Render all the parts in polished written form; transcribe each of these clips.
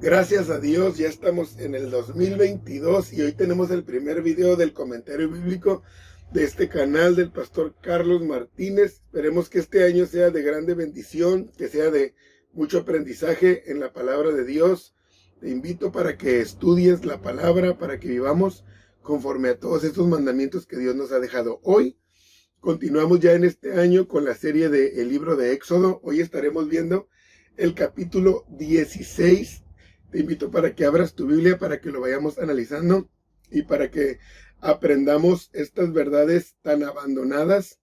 Gracias a Dios, ya estamos en el 2022 y hoy tenemos el primer video del comentario bíblico de este canal del pastor Carlos Martínez. Esperemos que este año sea de grande bendición, que sea de mucho aprendizaje en la palabra de Dios. Te invito para que estudies la palabra, para que vivamos conforme a todos estos mandamientos que Dios nos ha dejado. Hoy continuamos ya en este año con la serie del libro de Éxodo. Hoy estaremos viendo el capítulo 16. Te invito para que abras tu Biblia, para que lo vayamos analizando y para que aprendamos estas verdades tan abandonadas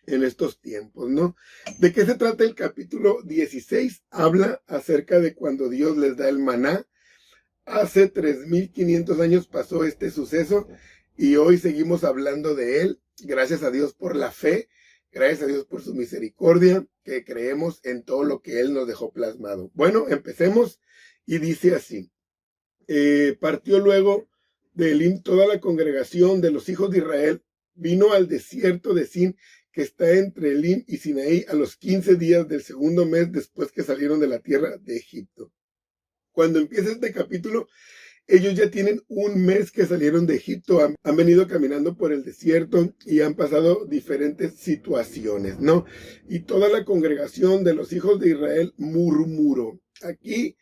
en estos tiempos, ¿no? ¿De qué se trata el capítulo 16? Habla acerca de cuando Dios les da el maná. Hace 3500 años pasó este suceso y hoy seguimos hablando de él. Gracias a Dios por la fe, gracias a Dios por su misericordia, que creemos en todo lo que Él nos dejó plasmado. Bueno, empecemos y dice así. Partió luego de Elim toda la congregación de los hijos de Israel, vino al desierto de Sin, que está entre Elim y Sinaí, a los 15 días del segundo mes después que salieron de la tierra de Egipto. Cuando empieza este capítulo, ellos ya tienen un mes que salieron de Egipto, han venido caminando por el desierto y han pasado diferentes situaciones, ¿no? Y toda la congregación de los hijos de Israel murmuró. Aquí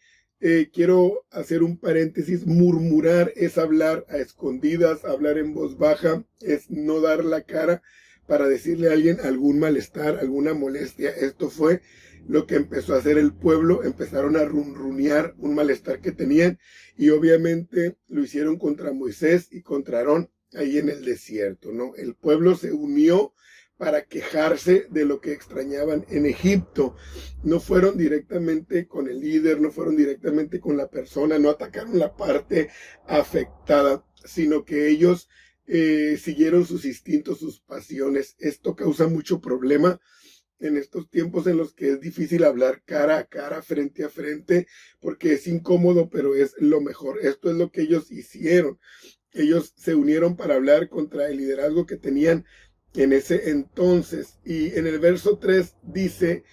quiero hacer un paréntesis. Murmurar es hablar a escondidas, hablar en voz baja, es no dar la cara para decirle a alguien algún malestar, alguna molestia. Esto fue lo que empezó a hacer el pueblo. Empezaron a runrunear un malestar que tenían y obviamente lo hicieron contra Moisés y contra Aarón ahí en el desierto, ¿no? El pueblo se unió para quejarse de lo que extrañaban en Egipto. No fueron directamente con el líder, no fueron directamente con la persona, no atacaron la parte afectada, sino que ellos siguieron sus instintos, sus pasiones. Esto causa mucho problema en estos tiempos en los que es difícil hablar cara a cara, frente a frente, porque es incómodo, pero es lo mejor. Esto es lo que ellos hicieron. Ellos se unieron para hablar contra el liderazgo que tenían en ese entonces. Y en el verso 3 dice,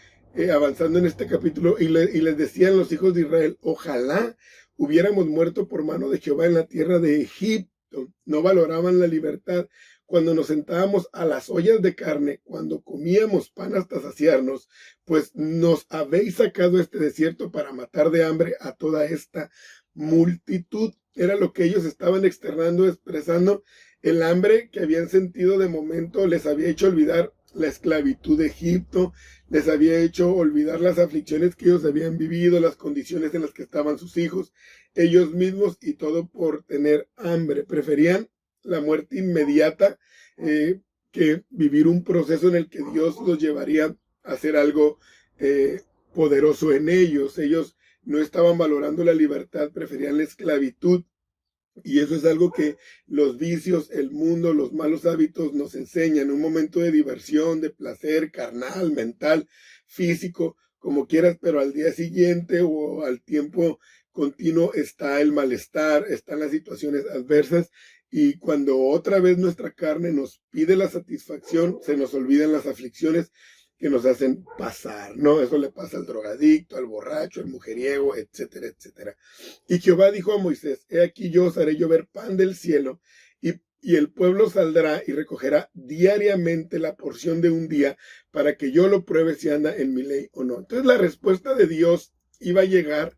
avanzando en este capítulo, y les decían los hijos de Israel: ojalá hubiéramos muerto por mano de Jehová en la tierra de Egipto. No valoraban la libertad. Cuando nos sentábamos a las ollas de carne, cuando comíamos pan hasta saciarnos, pues nos habéis sacado este desierto para matar de hambre a toda esta multitud. Era lo que ellos estaban externando, expresando. El hambre que habían sentido de momento les había hecho olvidar la esclavitud de Egipto, les había hecho olvidar las aflicciones que ellos habían vivido, las condiciones en las que estaban sus hijos, ellos mismos, y todo por tener hambre. Preferían la muerte inmediata que vivir un proceso en el que Dios los llevaría a hacer algo poderoso en ellos. Ellos no estaban valorando la libertad, preferían la esclavitud. Y eso es algo que los vicios, el mundo, los malos hábitos nos enseñan. Un momento de diversión, de placer carnal, mental, físico, como quieras, pero al día siguiente o al tiempo continuo está el malestar, están las situaciones adversas. Y cuando otra vez nuestra carne nos pide la satisfacción, se nos olvidan las aflicciones que nos hacen pasar, ¿no? Eso le pasa al drogadicto, al borracho, al mujeriego, etcétera, etcétera. Y Jehová dijo a Moisés: he aquí yo os haré llover pan del cielo, y el pueblo saldrá y recogerá diariamente la porción de un día, para que yo lo pruebe si anda en mi ley o no. Entonces la respuesta de Dios iba a llegar,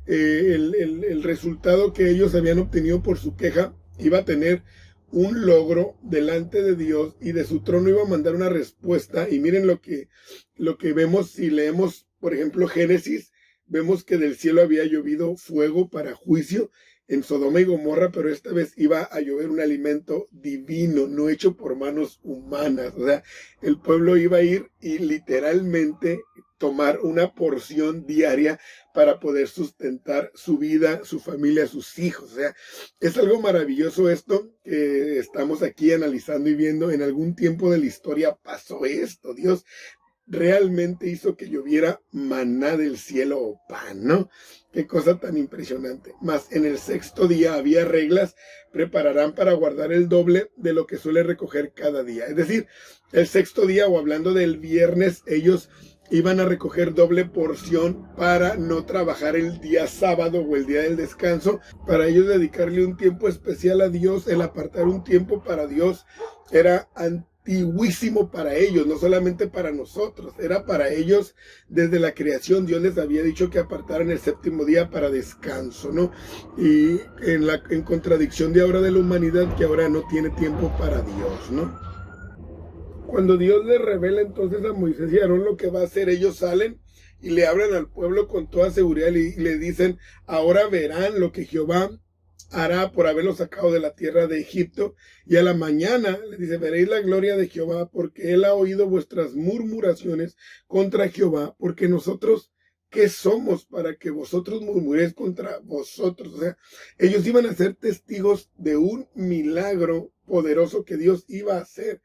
el resultado que ellos habían obtenido por su queja iba a tener un logro delante de Dios, y de su trono iba a mandar una respuesta. Y miren lo que vemos si leemos, por ejemplo, Génesis. Vemos que del cielo había llovido fuego para juicio en Sodoma y Gomorra, pero esta vez iba a llover un alimento divino, no hecho por manos humanas. O sea, el pueblo iba a ir y literalmente tomar una porción diaria para poder sustentar su vida, su familia, sus hijos. O sea, es algo maravilloso esto que estamos aquí analizando y viendo. En algún tiempo de la historia pasó esto. Dios realmente hizo que lloviera maná del cielo o pan, ¿no? Qué cosa tan impresionante. Mas en el sexto día había reglas: prepararán para guardar el doble de lo que suele recoger cada día. Es decir, el sexto día, o hablando del viernes, ellos iban a recoger doble porción para no trabajar el día sábado o el día del descanso, para ellos dedicarle un tiempo especial a Dios. El apartar un tiempo para Dios era antiguísimo para ellos, no solamente para nosotros, era para ellos desde la creación. Dios les había dicho que apartaran el séptimo día para descanso, ¿no? Y en contradicción de ahora de la humanidad, que ahora no tiene tiempo para Dios, ¿no? Cuando Dios le revela entonces a Moisés y a Aarón lo que va a hacer, ellos salen y le hablan al pueblo con toda seguridad y le dicen: ahora verán lo que Jehová hará por haberlos sacado de la tierra de Egipto. Y a la mañana le dice: veréis la gloria de Jehová, porque él ha oído vuestras murmuraciones contra Jehová, porque nosotros, ¿qué somos para que vosotros murmuréis contra vosotros? O sea, ellos iban a ser testigos de un milagro poderoso que Dios iba a hacer.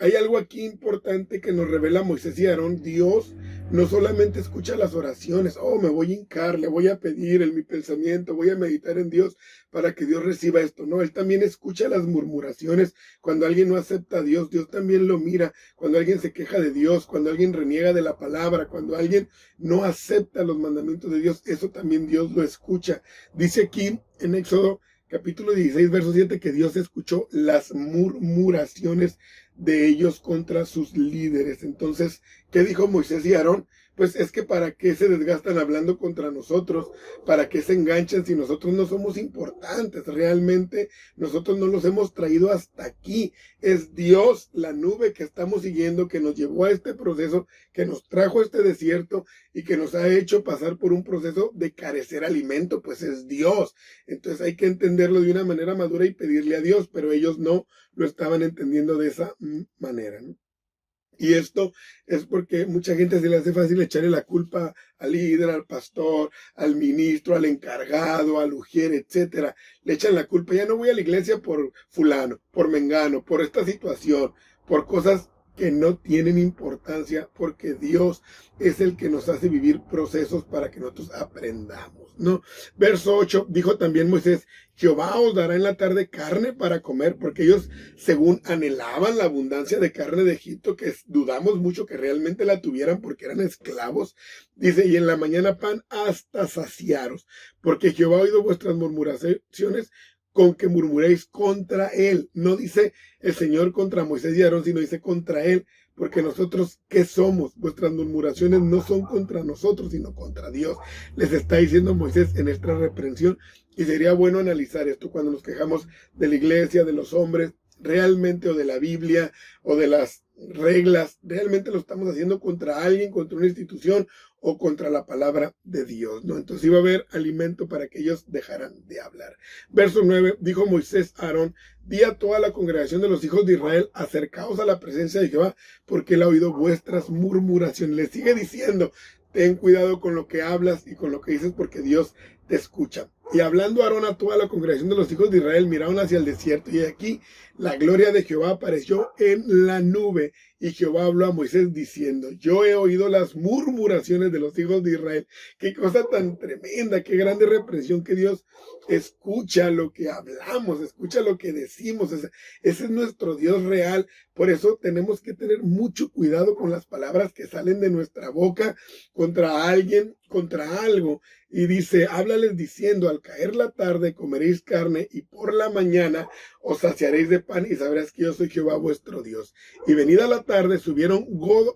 Hay algo aquí importante que nos revela Moisés y Aarón. Dios no solamente escucha las oraciones: oh, me voy a hincar, le voy a pedir en mi pensamiento, voy a meditar en Dios para que Dios reciba esto. No, Él también escucha las murmuraciones. Cuando alguien no acepta a Dios, Dios también lo mira. Cuando alguien se queja de Dios, cuando alguien reniega de la palabra, cuando alguien no acepta los mandamientos de Dios, eso también Dios lo escucha. Dice aquí en Éxodo capítulo 16, verso 7, que Dios escuchó las murmuraciones de ellos contra sus líderes. Entonces, ¿qué dijo Moisés y Aarón? Pues es que para qué se desgastan hablando contra nosotros, para qué se enganchan si nosotros no somos importantes. Realmente nosotros no los hemos traído hasta aquí. Es Dios, la nube que estamos siguiendo, que nos llevó a este proceso, que nos trajo a este desierto y que nos ha hecho pasar por un proceso de carecer alimento. Pues es Dios. Entonces hay que entenderlo de una manera madura y pedirle a Dios, pero ellos no lo estaban entendiendo de esa manera, ¿no? Y esto es porque mucha gente se le hace fácil echarle la culpa al líder, al pastor, al ministro, al encargado, al ujier, etcétera. Le echan la culpa: ya no voy a la iglesia por fulano, por mengano, por esta situación, por cosas que no tienen importancia, porque Dios es el que nos hace vivir procesos para que nosotros aprendamos, ¿no? Verso 8, dijo también Moisés: Jehová os dará en la tarde carne para comer, porque ellos según anhelaban la abundancia de carne de Egipto, que dudamos mucho que realmente la tuvieran porque eran esclavos. Dice: y en la mañana pan hasta saciaros, porque Jehová ha oído vuestras murmuraciones con que murmuréis contra él. No dice el Señor contra Moisés y Aarón, sino dice contra él, porque nosotros, ¿qué somos? Vuestras murmuraciones no son contra nosotros, sino contra Dios. Les está diciendo Moisés en esta reprensión. Y sería bueno analizar esto cuando nos quejamos de la iglesia, de los hombres, realmente, o de la Biblia, o de las reglas. Realmente lo estamos haciendo contra alguien, contra una institución, o contra la palabra de Dios, ¿no? Entonces iba a haber alimento para que ellos dejaran de hablar. Verso 9, dijo Moisés a Aarón: di a toda la congregación de los hijos de Israel: acercaos a la presencia de Jehová, porque él ha oído vuestras murmuraciones. Le sigue diciendo: ten cuidado con lo que hablas y con lo que dices, porque Dios te escucha. Y hablando Aarón a toda la congregación de los hijos de Israel, miraron hacia el desierto, y aquí la gloria de Jehová apareció en la nube. Y Jehová habló a Moisés diciendo: yo he oído las murmuraciones de los hijos de Israel. Qué cosa tan tremenda, qué grande represión, que Dios escucha lo que hablamos, escucha lo que decimos. Ese es nuestro Dios real. Por eso tenemos que tener mucho cuidado con las palabras que salen de nuestra boca contra alguien, contra algo. Y dice: háblales diciendo: al caer la tarde comeréis carne, y por la mañana os saciaréis de pan, y sabrás que yo soy Jehová vuestro Dios. Y venida la tarde subieron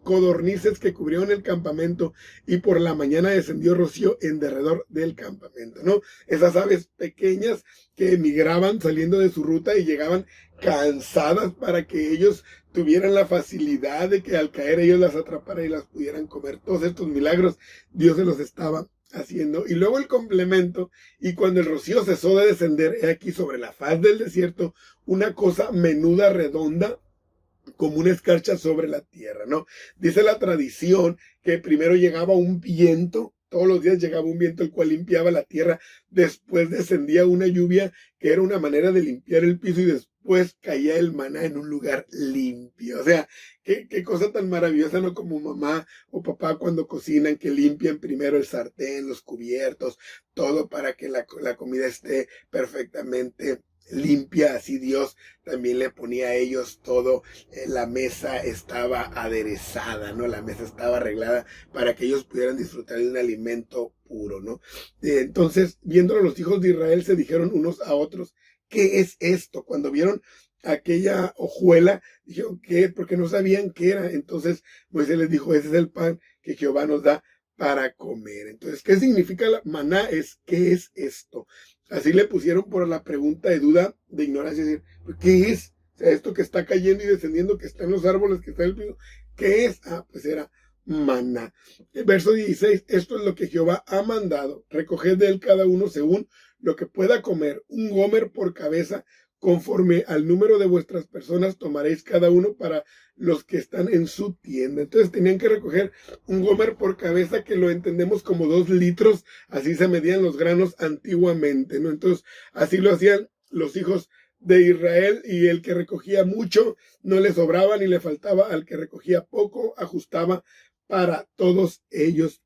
codornices que cubrieron el campamento, y por la mañana descendió rocío en derredor del campamento, ¿no? Esas aves pequeñas que emigraban saliendo de su ruta y llegaban cansadas para que ellos tuvieran la facilidad de que al caer ellos las atraparan y las pudieran comer. Todos estos milagros Dios se los estaba haciendo. Y luego el complemento: y cuando el rocío cesó de descender, he aquí sobre la faz del desierto una cosa menuda, redonda, como una escarcha sobre la tierra, ¿no? Dice la tradición que primero llegaba un viento. Todos los días llegaba un viento el cual limpiaba la tierra. Después descendía una lluvia que era una manera de limpiar el piso, y después caía el maná en un lugar limpio. O sea, qué cosa tan maravillosa, ¿no? Como mamá o papá cuando cocinan, que limpian primero el sartén, los cubiertos, todo para que la comida esté perfectamente limpia, así Dios también le ponía a ellos todo. La mesa estaba aderezada, ¿no? La mesa estaba arreglada para que ellos pudieran disfrutar de un alimento puro, ¿no? Entonces, viéndolo, los hijos de Israel se dijeron unos a otros, ¿qué es esto? Cuando vieron aquella hojuela, dijeron, ¿qué? Porque no sabían qué era. Entonces Moisés les dijo, ese es el pan que Jehová nos da para comer. Entonces, ¿qué significa la maná? ¿Qué es esto? Así le pusieron por la pregunta de duda, de ignorancia, decir, ¿qué es? O sea, esto que está cayendo y descendiendo, que está en los árboles, que está en el piso, ¿qué es? Pues era maná. El verso 16, esto es lo que Jehová ha mandado, recoged de él cada uno según lo que pueda comer, un gomer por cabeza, conforme al número de vuestras personas tomaréis cada uno para los que están en su tienda. Entonces tenían que recoger un gomer por cabeza, que lo entendemos como 2 litros, así se medían los granos antiguamente, ¿no? Entonces así lo hacían los hijos de Israel, y el que recogía mucho no le sobraba ni le faltaba, al que recogía poco ajustaba para todos ellos.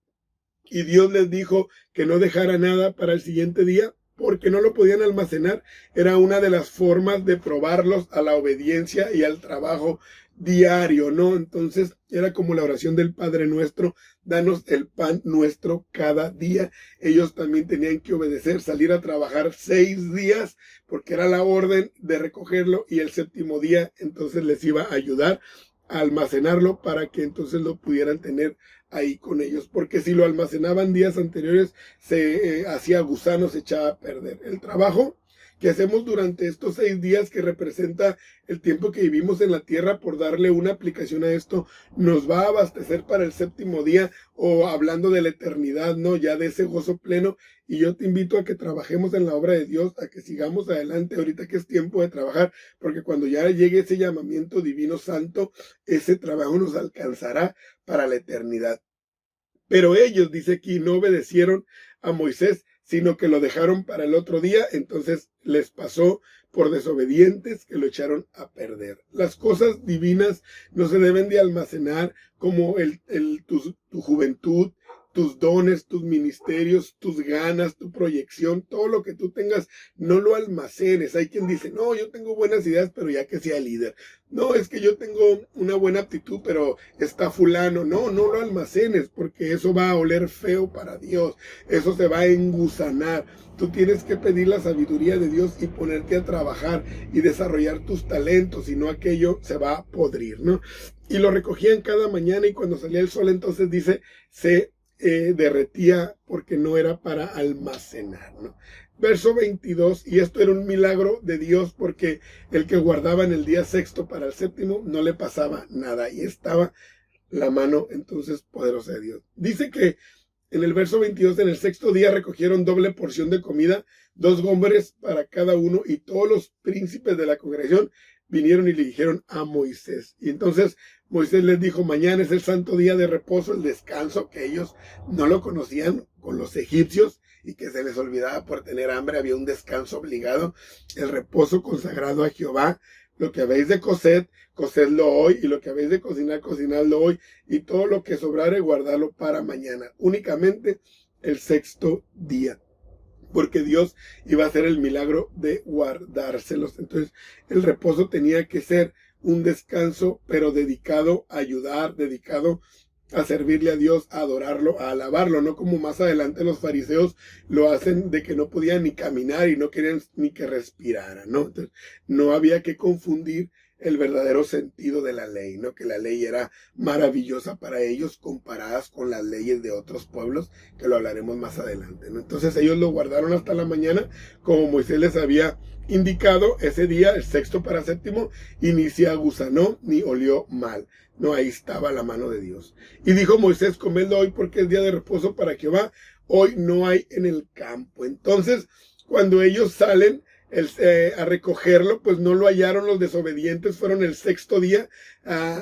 Y Dios les dijo que no dejara nada para el siguiente día, porque no lo podían almacenar. Era una de las formas de probarlos a la obediencia y al trabajo diario, ¿no? Entonces era como la oración del Padre Nuestro, danos el pan nuestro cada día. Ellos también tenían que obedecer, salir a trabajar 6 días, porque era la orden de recogerlo, y el 7º día entonces les iba a ayudar a almacenarlo para que entonces lo pudieran tener ahí con ellos, porque si lo almacenaban días anteriores se hacía gusano, se echaba a perder. El trabajo que hacemos durante estos 6 días, que representa el tiempo que vivimos en la tierra, por darle una aplicación a esto, nos va a abastecer para el 7º día, o hablando de la eternidad, ¿no? Ya de ese gozo pleno. Y yo te invito a que trabajemos en la obra de Dios, a que sigamos adelante ahorita que es tiempo de trabajar, porque cuando ya llegue ese llamamiento divino santo, ese trabajo nos alcanzará para la eternidad. Pero ellos, dice aquí, no obedecieron a Moisés, sino que lo dejaron para el otro día. Entonces les pasó por desobedientes, que lo echaron a perder. Las cosas divinas no se deben de almacenar, como tu juventud, tus dones, tus ministerios, tus ganas, tu proyección, todo lo que tú tengas, no lo almacenes. Hay quien dice, no, yo tengo buenas ideas, pero ya que sea líder. No, es que yo tengo una buena aptitud, pero está fulano. No, no lo almacenes, porque eso va a oler feo para Dios. Eso se va a engusanar. Tú tienes que pedir la sabiduría de Dios y ponerte a trabajar y desarrollar tus talentos, si no aquello se va a podrir, ¿no? Y lo recogían cada mañana, y cuando salía el sol, entonces dice, se derretía, porque no era para almacenar, ¿no? Verso 22, y esto era un milagro de Dios, porque el que guardaba en el día 6º para el 7º no le pasaba nada, y estaba la mano entonces poderosa de Dios. Dice que en el verso 22, en el 6º día recogieron doble porción de comida, 2 gomeres para cada uno, y todos los príncipes de la congregación vinieron y le dijeron a Moisés. Y entonces Moisés les dijo, mañana es el santo día de reposo, el descanso, que ellos no lo conocían con los egipcios, y que se les olvidaba por tener hambre. Había un descanso obligado, el reposo consagrado a Jehová. Lo que habéis de cocer, cocedlo hoy, y lo que habéis de cocinar, cocinadlo hoy, y todo lo que sobrare, guardarlo para mañana. Únicamente el 6º día, porque Dios iba a hacer el milagro de guardárselos. Entonces el reposo tenía que ser un descanso, pero dedicado a ayudar, dedicado a servirle a Dios, a adorarlo, a alabarlo, no como más adelante los fariseos lo hacen, de que no podían ni caminar y no querían ni que respiraran, ¿no? Entonces, no había que confundir el verdadero sentido de la ley, ¿no? Que la ley era maravillosa para ellos, comparadas con las leyes de otros pueblos, que lo hablaremos más adelante, ¿no? Entonces ellos lo guardaron hasta la mañana, como Moisés les había indicado. Ese día, el 6º para 7º, y ni se agusanó ni olió mal. No, ahí estaba la mano de Dios. Y dijo Moisés, comedlo hoy, porque es día de reposo para Jehová, hoy no hay en el campo. Entonces, cuando ellos salen a recogerlo, pues no lo hallaron. Los desobedientes fueron el 6º día,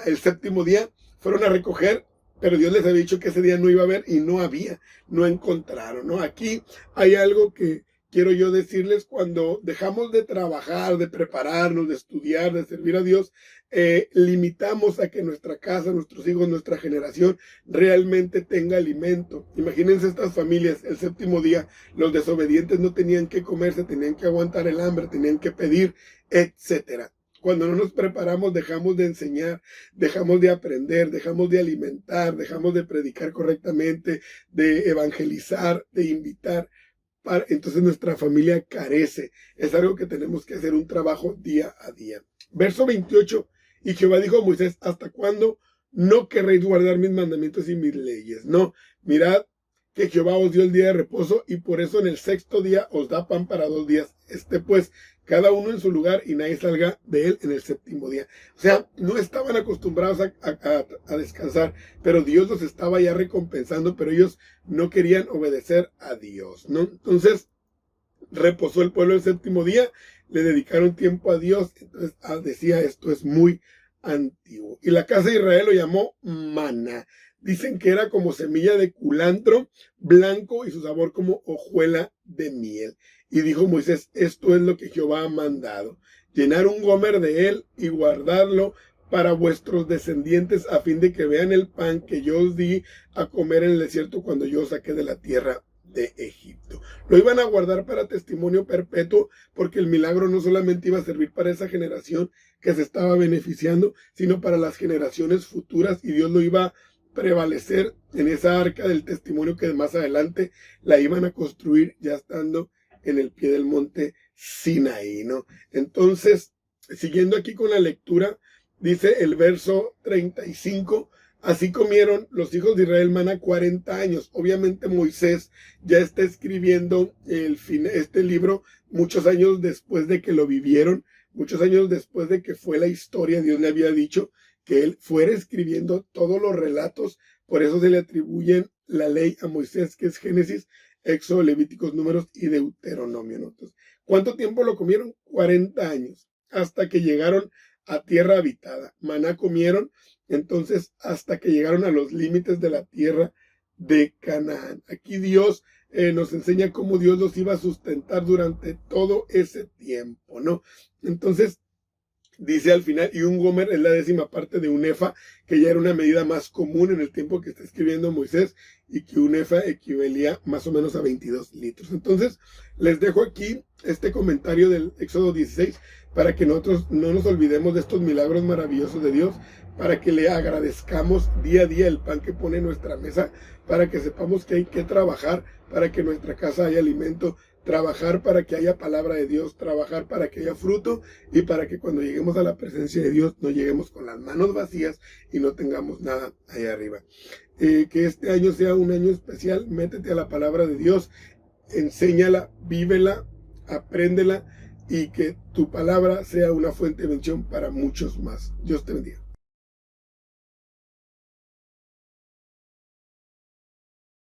el 7º día, fueron a recoger, pero Dios les había dicho que ese día no iba a haber, y no había, no encontraron, ¿no? Aquí hay algo que quiero yo decirles, cuando dejamos de trabajar, de prepararnos, de estudiar, de servir a Dios, limitamos a que nuestra casa, nuestros hijos, nuestra generación realmente tenga alimento. Imagínense estas familias, el séptimo día, los desobedientes no tenían que comer, se tenían que aguantar el hambre, tenían que pedir, etcétera. Cuando no nos preparamos, dejamos de enseñar, dejamos de aprender, dejamos de alimentar, dejamos de predicar correctamente, de evangelizar, de invitar. Entonces nuestra familia carece. Es algo que tenemos que hacer, un trabajo día a día. Verso 28. Y Jehová dijo a Moisés, ¿hasta cuándo no querréis guardar mis mandamientos y mis leyes? No, mirad que Jehová os dio el día de reposo y por eso en el sexto día os da pan para 2 días. Pues cada uno en su lugar y nadie salga de él en el séptimo día. O sea, no estaban acostumbrados a descansar, pero Dios los estaba ya recompensando, pero ellos no querían obedecer a Dios, ¿no? Entonces, reposó el pueblo el séptimo día, le dedicaron tiempo a Dios. Entonces decía, esto es muy antiguo. Y la casa de Israel lo llamó maná. Dicen que era como semilla de culantro blanco y su sabor como hojuela de miel. Y dijo Moisés, esto es lo que Jehová ha mandado, llenar un gomer de él y guardarlo para vuestros descendientes a fin de que vean el pan que yo os di a comer en el desierto cuando yo os saqué de la tierra de Egipto. Lo iban a guardar para testimonio perpetuo, porque el milagro no solamente iba a servir para esa generación que se estaba beneficiando, sino para las generaciones futuras, y Dios lo iba a prevalecer en esa arca del testimonio que más adelante la iban a construir ya estando en el pie del monte Sinaí, ¿no? Entonces, siguiendo aquí con la lectura, dice el verso 35, así comieron los hijos de Israel maná 40 años. Obviamente Moisés ya está escribiendo este libro muchos años después de que lo vivieron, muchos años después de que fue la historia. Dios le había dicho que él fuera escribiendo todos los relatos, por eso se le atribuyen la ley a Moisés, que es Génesis, Éxodo, Levíticos, Números y Deuteronomio. Entonces, ¿cuánto tiempo lo comieron? 40 años, hasta que llegaron a tierra habitada. Maná comieron, entonces, hasta que llegaron a los límites de la tierra de Canaán. Aquí Dios nos enseña cómo Dios los iba a sustentar durante todo ese tiempo, ¿no? Entonces, dice al final, y un gomer es la 10ª parte de un efa, que ya era una medida más común en el tiempo que está escribiendo Moisés, y que un efa equivalía más o menos a 22 litros. Entonces, les dejo aquí este comentario del Éxodo 16, para que nosotros no nos olvidemos de estos milagros maravillosos de Dios, para que le agradezcamos día a día el pan que pone en nuestra mesa, para que sepamos que hay que trabajar, para que en nuestra casa haya alimento, trabajar para que haya palabra de Dios, trabajar para que haya fruto y para que cuando lleguemos a la presencia de Dios no lleguemos con las manos vacías y no tengamos nada ahí arriba. Que este año sea un año especial. Métete a la palabra de Dios, enséñala, vívela, apréndela y que tu palabra sea una fuente de bendición para muchos más. Dios te bendiga.